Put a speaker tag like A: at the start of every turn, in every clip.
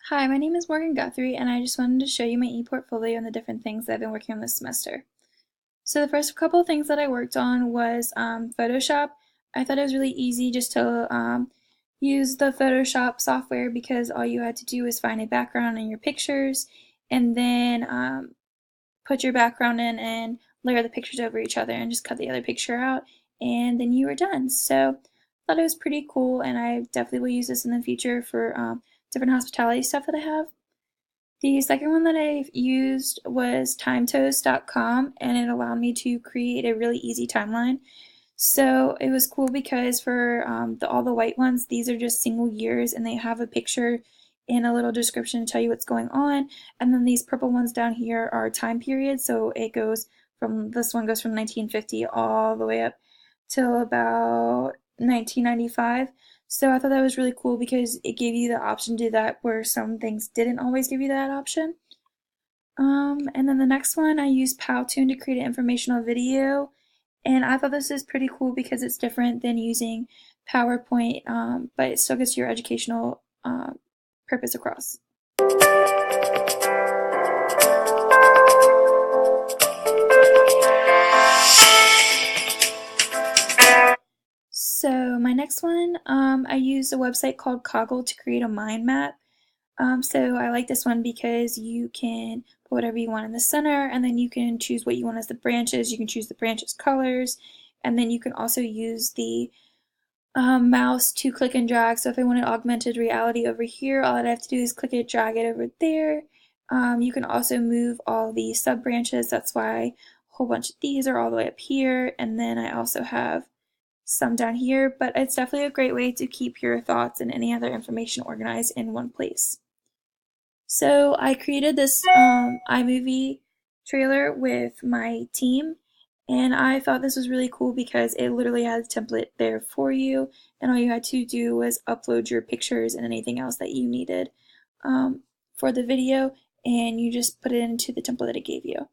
A: Hi, my name is Morgan Guthrie, and I just wanted to show you my ePortfolio and the different things that I've been working on this semester. So the first couple of things that I worked on was Photoshop. I thought it was really easy just to use the Photoshop software because all you had to do was find a background in your pictures and then put your background in and layer the pictures over each other and just cut the other picture out, and then you were done. So I thought it was pretty cool, and I definitely will use this in the future for different hospitality stuff that I have. The second one that I used was timetoast.com, and it allowed me to create a really easy timeline. So it was cool because for all the white ones, these are just single years and they have a picture and a little description to tell you what's going on. And then these purple ones down here are time periods. So it goes from, this one goes from 1950 all the way up till about 1995. So I thought that was really cool because it gave you the option to do that where some things didn't always give you that option. And then the next one, I used Powtoon to create an informational video. And I thought this is pretty cool because it's different than using PowerPoint, but it still gets your educational purpose across. So my next one, I used a website called Coggle to create a mind map. So I like this one because you can put whatever you want in the center, and then you can choose what you want as the branches. You can choose the branches colors, and then you can also use the mouse to click and drag. So if I wanted augmented reality over here, all I have to do is click it, drag it over there. You can also move all the sub branches. That's why a whole bunch of these are all the way up here, and then I also have some down here, but it's definitely a great way to keep your thoughts and any other information organized in one place. So I created this iMovie trailer with my team, and I thought this was really cool because it literally has a template there for you, and all you had to do was upload your pictures and anything else that you needed for the video, and you just put it into the template that it gave you.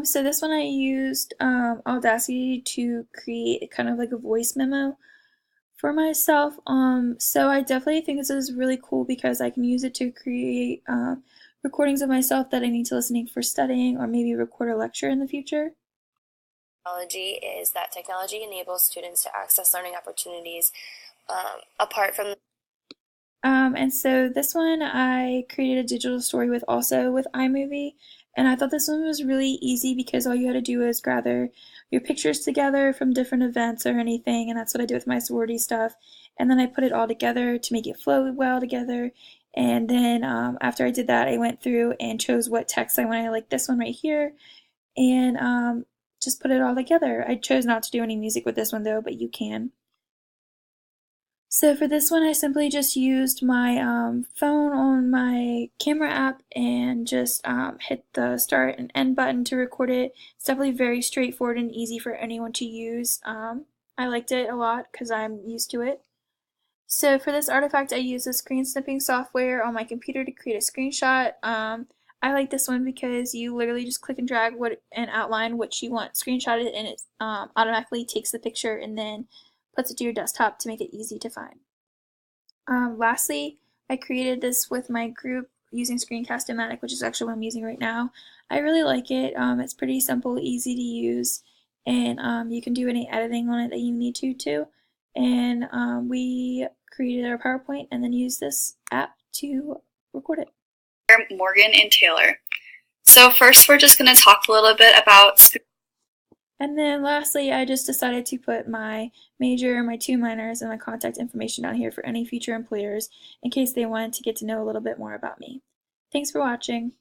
A: So this one I used Audacity to create kind of like a voice memo for myself. So I definitely think this is really cool because I can use it to create recordings of myself that I need to listening for studying, or maybe record a lecture in the future.
B: Technology is that technology enables students to access learning opportunities apart from.
A: And so this one I created a digital story with, also with iMovie, and I thought this one was really easy because all you had to do is gather your pictures together from different events or anything, and that's what I did with my sorority stuff. And then I put it all together to make it flow well together. And then after I did that, I went through and chose what text I wanted, like this one right here, and just put it all together. I chose not to do any music with this one though, but you can. So for this one, I simply just used my phone on my camera app and just hit the start and end button to record it. It's definitely very straightforward and easy for anyone to use. I liked it a lot because I'm used to it. So for this artifact, I used the screen snipping software on my computer to create a screenshot. I like this one because you literally just click and drag what and outline what you want screenshotted, and it automatically takes the picture and then puts it to your desktop to make it easy to find. Lastly, I created this with my group using Screencast-O-Matic, which is actually what I'm using right now. I really like it. It's pretty simple, easy to use, and you can do any editing on it that you need to too. And we created our PowerPoint and then used this app to record it.
C: Morgan and Taylor. So first we're just going to talk a little bit about.
A: And then lastly, I just decided to put my major, my two minors, and my contact information down here for any future employers in case they wanted to get to know a little bit more about me. Thanks for watching.